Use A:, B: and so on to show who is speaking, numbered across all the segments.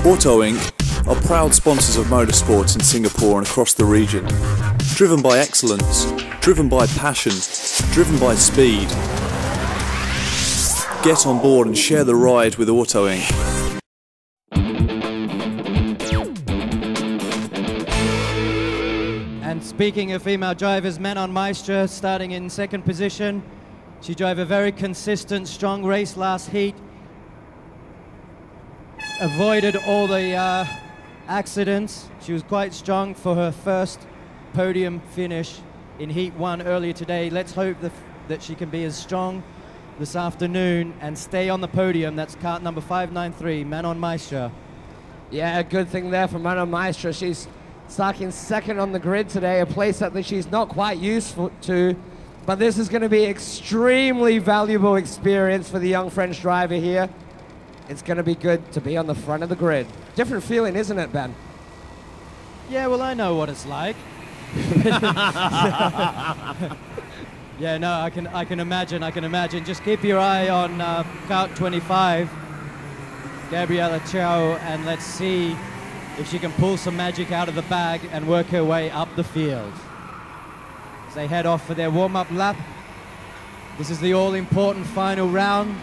A: Auto Inc. are proud sponsors of motorsports in Singapore and across the region. Driven by excellence, driven by passion, driven by speed. Get on board and share the ride with Auto Inc.
B: And speaking of female drivers, Manon Meister starting in second position. She drove a very consistent, strong race last heat. Avoided all the accidents. She was quite strong for her first podium finish in Heat 1 earlier today. Let's hope that she can be as strong this afternoon and stay on the podium. That's kart number 593, Manon Meister.
C: Yeah, a good thing there for Manon Meister. She's starting second on the grid today, a place that she's not quite used to. But this is going to be extremely valuable experience for the young French driver here. It's going to be good to be on the front of the grid. Different feeling, isn't it, Ben?
B: Yeah, well, I know what it's like. Yeah, no, I can imagine. Just keep your eye on kart 25, Gabriella Chow, and let's see if she can pull some magic out of the bag and work her way up the field. As they head off for their warm-up lap, this is the all-important final round.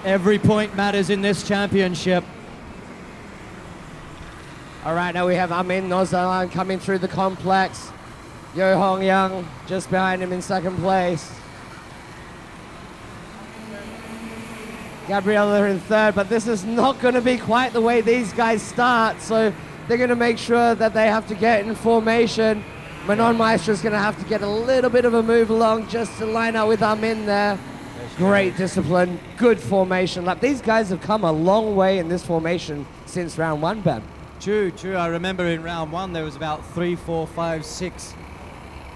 B: Every point matters in this championship.
C: All right, now we have Amin Nozalan coming through the complex. Yo Hong Young just behind him in second place. Gabriella in third, but this is not going to be quite the way these guys start, so they're going to make sure that they have to get in formation. Manon Meister is going to have to get a little bit of a move along just to line up with Amin there. Great discipline, good formation lap. These guys have come a long way in this formation since round 1, Ben.
B: True. I remember in round 1 there was about 3, 4, 5, 6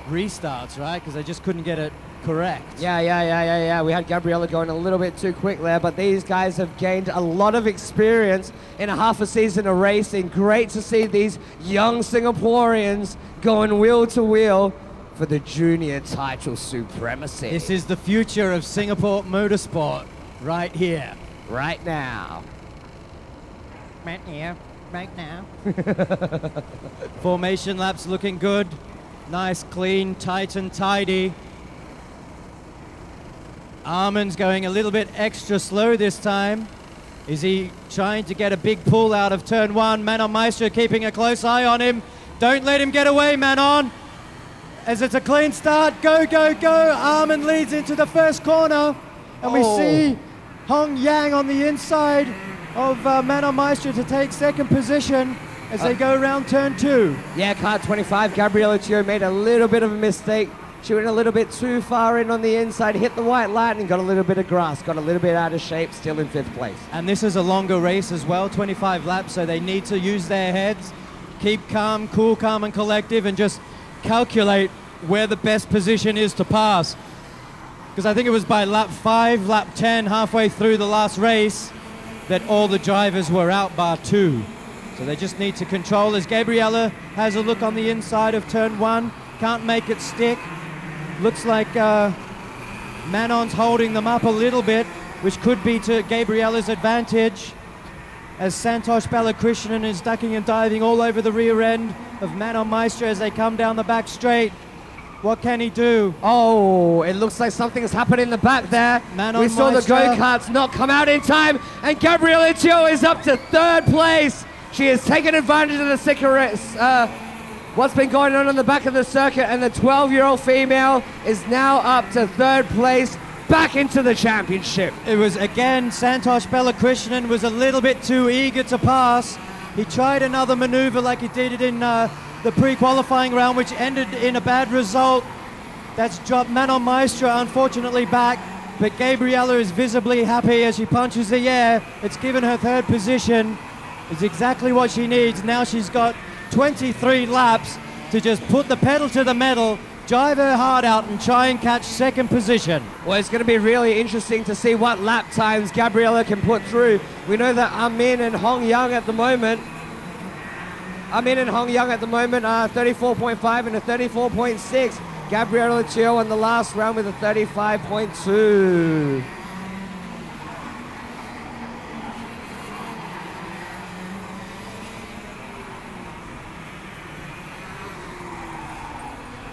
B: restarts, right? Because they just couldn't get it correct.
C: Yeah. We had Gabriella going a little bit too quick there, but these guys have gained a lot of experience in a half a season of racing. Great to see these young Singaporeans going wheel to wheel for the junior title supremacy.
B: This is the future of Singapore motorsport right here.
C: Right now.
B: Right here. Right now. Formation laps looking good. Nice, clean, tight and tidy. Armin's going a little bit extra slow this time. Is he trying to get a big pull out of turn 1? Manon Meister keeping a close eye on him. Don't let him get away, Manon. As it's a clean start, go, go, go. Armin leads into the first corner. And we see Hong Yang on the inside of Manon Meister to take second position as they go around turn 2.
C: Yeah, kart 25, Gabriella Chio made a little bit of a mistake. She went a little bit too far in on the inside, hit the white light and got a little bit of grass, got a little bit out of shape, still in 5th place.
B: And this is a longer race as well, 25 laps, so they need to use their heads, keep calm, cool, calm and collective, and just calculate where the best position is to pass. Because I think it was by lap 5, lap 10, halfway through the last race, that all the drivers were out bar 2. So they just need to control. As Gabriella has a look on the inside of turn 1, can't make it stick. Looks like Manon's holding them up a little bit, which could be to Gabriella's advantage, as Santosh Balakrishnan is ducking and diving all over the rear end of Manon Meister as they come down the back straight. What can he do?
C: Oh, it looks like something has happened in the back there. We saw the go-karts not come out in time, and Gabriella Chio is up to 3rd place. She has taken advantage of the what's been going on in the back of the circuit, and the 12-year-old female is now up to 3rd place, back into the championship.
B: It was, again, Santosh Balakrishnan was a little bit too eager to pass. He tried another maneuver like he did it in the pre-qualifying round, which ended in a bad result. That's dropped Manon Meister, unfortunately, back, but Gabriella is visibly happy as she punches the air. It's given her 3rd position. It's exactly what she needs. Now she's got 23 laps to just put the pedal to the metal, drive her heart out and try and catch 2nd position.
C: Well, it's going to be really interesting to see what lap times Gabriella can put through. We know that Amin and Hong Young at the moment are 34.5 and a 34.6. Gabriella Chio in the last round with a 35.2.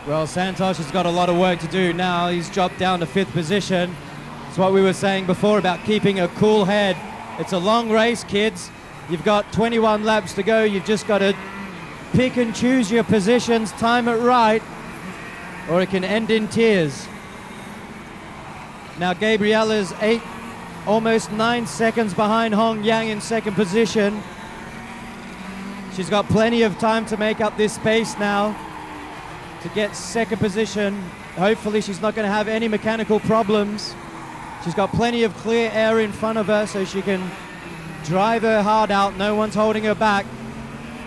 B: Well, Santosh has got a lot of work to do now. He's dropped down to 5th position. It's what we were saying before about keeping a cool head. It's a long race, kids. You've got 21 laps to go. You've just got to pick and choose your positions, time it right, or it can end in tears. Now Gabriella's almost 9 seconds behind Hong Yang in 2nd position. She's got plenty of time to make up this space now to get 2nd position. Hopefully she's not going to have any mechanical problems. She's got plenty of clear air in front of her so she can drive her hard out. No one's holding her back.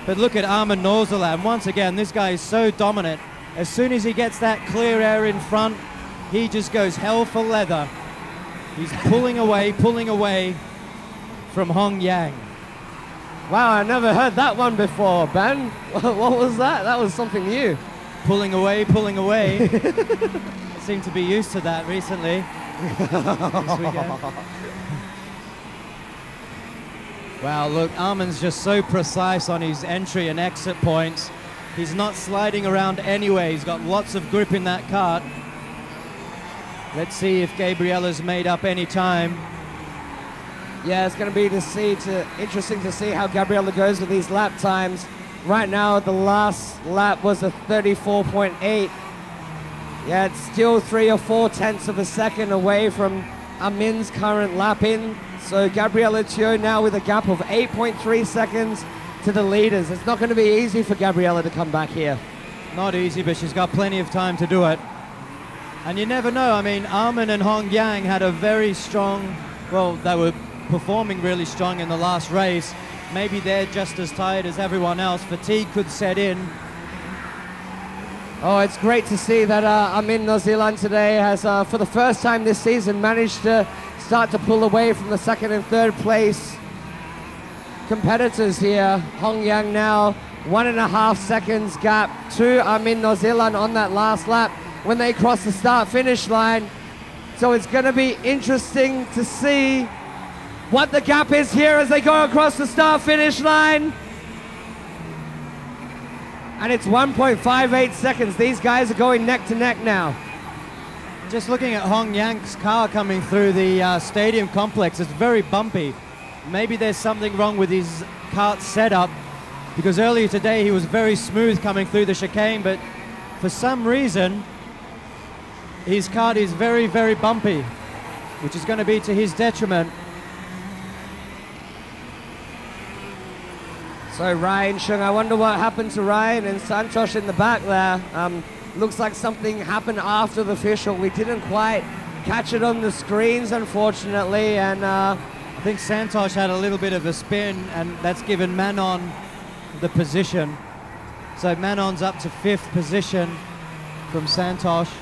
B: But look at Armin Norzalan. Once again, this guy is so dominant. As soon as he gets that clear air in front, he just goes hell for leather. He's pulling away from Hong Yang.
C: Wow, I never heard that one before, Ben. What was that? That was something new.
B: Pulling away. I seem to be used to that recently. This weekend. Wow, look, Armin's just so precise on his entry and exit points. He's not sliding around anyway. He's got lots of grip in that kart. Let's see if Gabriella's made up any time.
C: Yeah, it's going to be interesting to see how Gabriella goes with these lap times. Right now, the last lap was a 34.8. Yeah, it's still 3 or 4 tenths of a second away from Amin's current lap in. So Gabriella Teo now with a gap of 8.3 seconds to the leaders. It's not going to be easy for Gabriella to come back here.
B: Not easy, but she's got plenty of time to do it. And you never know. I mean, Armin and Hong Yang had a very strong, well, they were performing really strong in the last race. Maybe they're just as tired as everyone else. Fatigue could set in.
C: Oh, it's great to see that Amin Norzalan today has, for the first time this season, managed to start to pull away from the 2nd and 3rd place competitors here. Hong Yang now 1.5 seconds gap to Amin Norzalan on that last lap when they cross the start-finish line. So it's going to be interesting to see what the gap is here as they go across the start-finish line. And it's 1.58 seconds. These guys are going neck to neck now.
B: Just looking at Hong Yang's car coming through the stadium complex, it's very bumpy. Maybe there's something wrong with his kart setup, because earlier today he was very smooth coming through the chicane, but for some reason his kart is very, very bumpy, which is going to be to his detriment.
C: So Ryan Chung, I wonder what happened to Ryan and Santosh in the back there. Looks like something happened after the official. We didn't quite catch it on the screens, unfortunately, and
B: I think Santosh had a little bit of a spin, and that's given Manon the position. So Manon's up to 5th position from Santosh.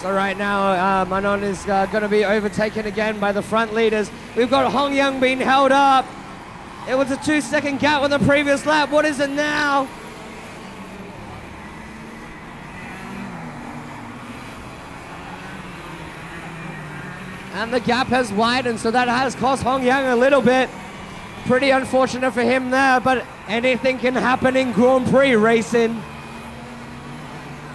C: So right now, Manon is going to be overtaken again by the front leaders. We've got Hong Yang being held up. It was a 2-second gap on the previous lap. What is it now? And the gap has widened, so that has cost Hong Yang a little bit. Pretty unfortunate for him there, but anything can happen in Grand Prix racing.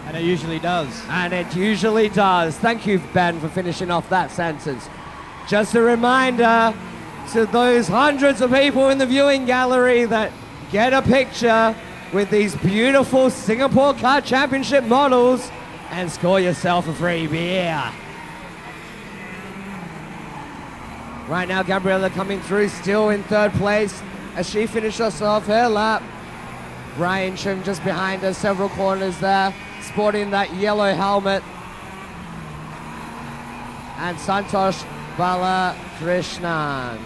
B: And it usually does.
C: And it usually does. Thank you, Ben, for finishing off that sentence. Just a reminder to those hundreds of people in the viewing gallery that get a picture with these beautiful Singapore Karting Championship models and score yourself a free beer. Right now, Gabriella coming through, still in 3rd place as she finishes off her lap. Ryan Chung just behind her, several corners there, sporting that yellow helmet. And Santosh Balakrishnan.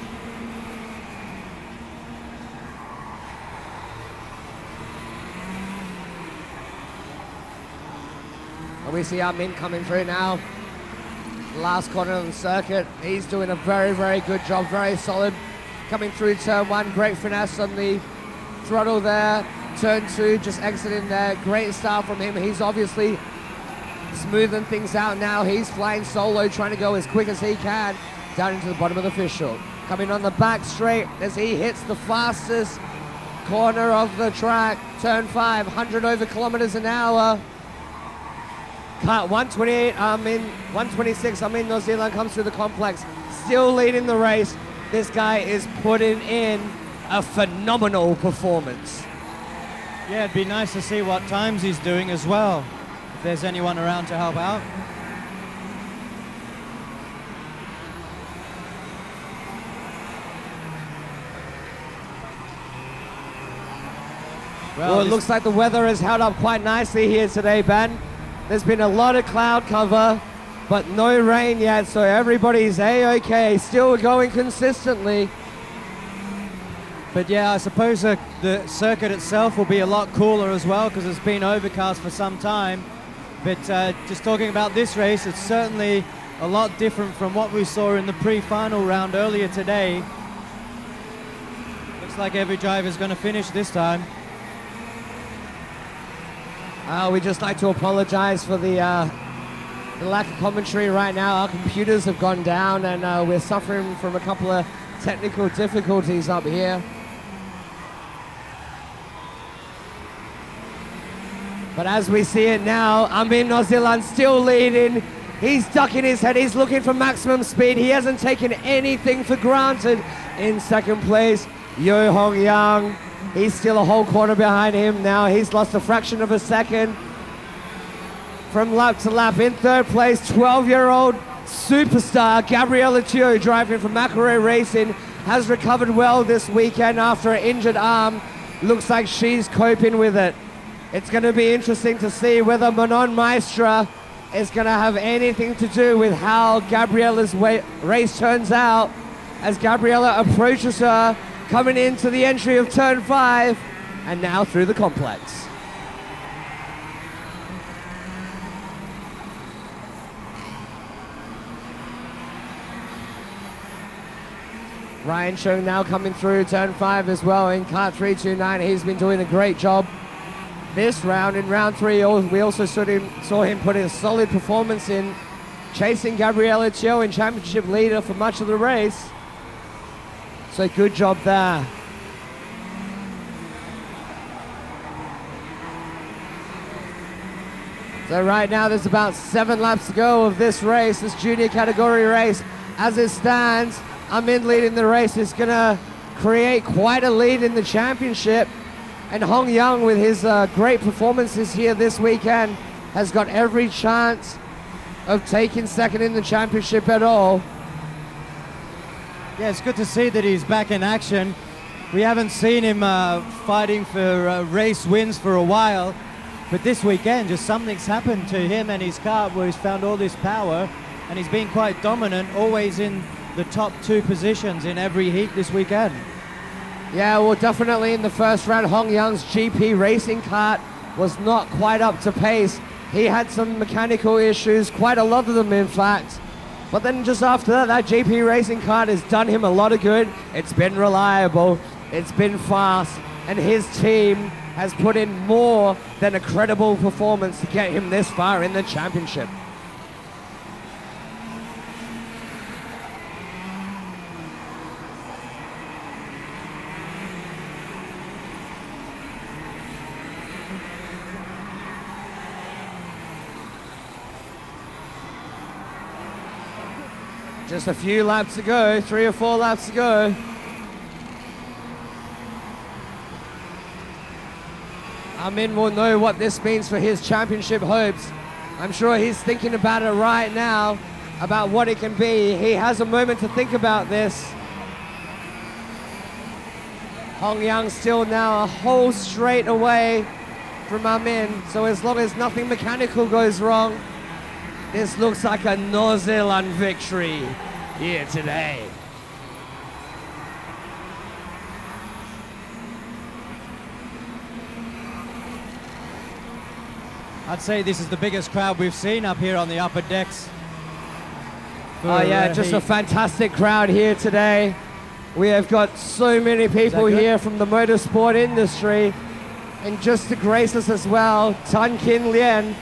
C: And we see Amin coming through now. Last corner of the circuit. He's doing a very, very good job, very solid. Coming through turn 1, great finesse on the throttle there. Turn 2, just exiting there. Great start from him. He's obviously smoothing things out now. He's flying solo, trying to go as quick as he can down into the bottom of the official. coming on the back straight as he hits the fastest corner of the track. Turn 5, 100 over kilometers an hour. Kart 128, 126, New Zealand comes through the complex, still leading the race. This guy is putting in a phenomenal performance.
B: Yeah, it'd be nice to see what times he's doing as well, if there's anyone around to help out.
C: Well, it looks like the weather has held up quite nicely here today, Ben. There's been a lot of cloud cover, but no rain yet, so everybody's A-okay, still going consistently.
B: But yeah, I suppose the circuit itself will be a lot cooler as well because it's been overcast for some time. But just talking about this race, it's certainly a lot different from what we saw in the pre-final round earlier today. Looks like every driver is going to finish this time.
C: We'd just like to apologize for the lack of commentary right now. Our computers have gone down and we're suffering from a couple of technical difficulties up here. But as we see it now, New Zealand still leading. He's ducking his head, he's looking for maximum speed. He hasn't taken anything for granted. In second place, Yuey Hong Yang. He's still a whole corner behind him now. He's lost a fraction of a second from lap to lap. In third place, 12-year-old superstar Gabriella Yuey, driving from Macaré Racing, has recovered well this weekend after an injured arm. Looks like she's coping with it. It's going to be interesting to see whether Manon Maestra is going to have anything to do with how Gabriella's race turns out as Gabriella approaches her, coming into the entry of turn 5 and now through the complex. Ryan Chung now coming through turn 5 as well in Kart 329. He's been doing a great job this round. In round 3, we also saw him put in a solid performance in chasing Gabriella Yuey in championship leader for much of the race. So good job there. So right now there's about 7 laps to go of this race, this junior category race. As it stands, Amin leading the race is going to create quite a lead in the championship. And Hong Yang, with his great performances here this weekend, has got every chance of taking second in the championship at all.
B: Yeah, it's good to see that he's back in action. We haven't seen him fighting for race wins for a while, but this weekend just something's happened to him and his car where he's found all this power, and he's been quite dominant, always in the top 2 positions in every heat this weekend.
C: Yeah, well, definitely in the first round, Hong Yang's GP racing kart was not quite up to pace. He had some mechanical issues, quite a lot of them in fact. But then just after that, that GP racing kart has done him a lot of good. It's been reliable, it's been fast, and his team has put in more than a credible performance to get him this far in the championship. Just a few laps to go, 3 or 4 laps to go. Amin will know what this means for his championship hopes. I'm sure he's thinking about it right now, about what it can be. He has a moment to think about this. Hong Yang still now a whole straight away from Amin, so as long as nothing mechanical goes wrong, this looks like a New Zealand victory here today.
B: I'd say this is the biggest crowd we've seen up here on the upper decks.
C: Oh yeah, just a fantastic crowd here today. We have got so many people here from the motorsport industry, and just to grace us as well, Tan Kin Lien,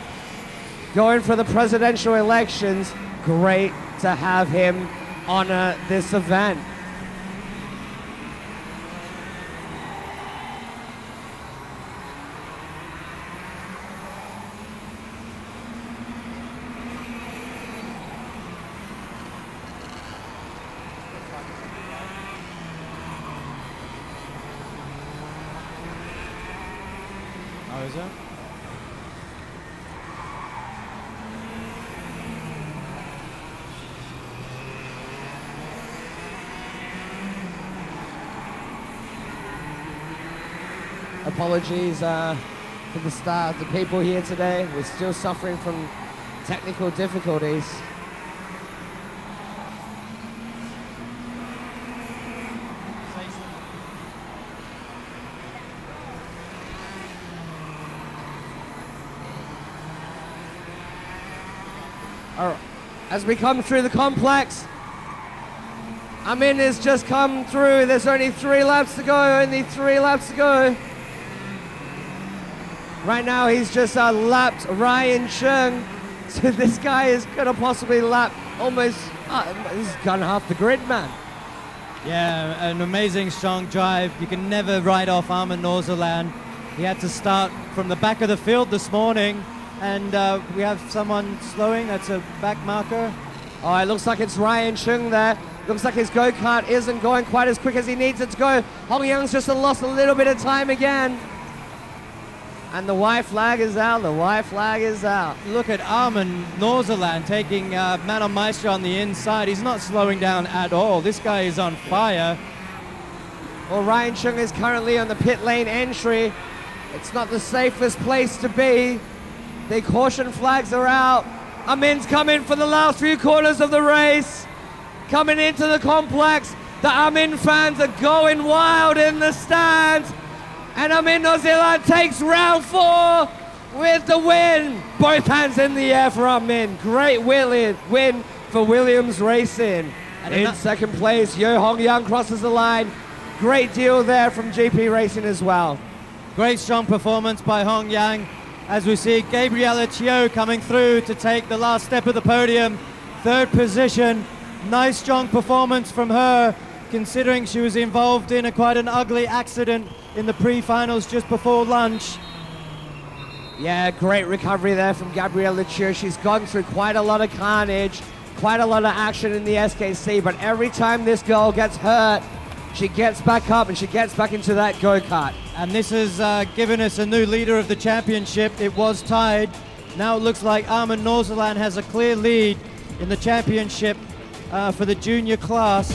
C: going for the presidential elections. Great to have him honor this event.
B: Rosa.
C: Apologies to the staff, the people here today. We're still suffering from technical difficulties. All right. As we come through the complex, Amin has just come through. There's only 3 laps to go, only 3 laps to go. Right now he's just lapped Ryan Chung. So this guy is gonna possibly lap almost, he's gone half the grid, man.
B: Yeah, an amazing strong drive. You can never write off Armin Norserland. He had to start from the back of the field this morning, and we have someone slowing. That's a back marker.
C: Oh, it looks like it's Ryan Chung there. Looks like his go-kart isn't going quite as quick as he needs it to go. Hong Young's just lost a little bit of time again. And the white flag is out, the white flag is out.
B: Look at Armin Norserland taking Manon Meister on the inside. He's not slowing down at all. This guy is on fire.
C: Well, Ryan Chung is currently on the pit lane entry. It's not the safest place to be. The caution flags are out. Amin's coming for the last few corners of the race. Coming into the complex. The Amin fans are going wild in the stands. And Amin Norserland takes round 4 with the win. Both hands in the air for Amin. Great win for Williams Racing. And in second place, Yo Hong Yang crosses the line. Great deal there from GP Racing as well.
B: Great strong performance by Hong Yang. As we see Gabriella Chiu coming through to take the last step of the podium. 3rd position. Nice strong performance from her, considering she was involved in quite an ugly accident in the pre-finals just before lunch.
C: Yeah, great recovery there from Gabriella Chiu. She's gone through quite a lot of carnage, quite a lot of action in the SKC, but every time this girl gets hurt, she gets back up and she gets back into that go-kart.
B: And this has given us a new leader of the championship. It was tied. Now it looks like Armin Norserland has a clear lead in the championship for the junior class.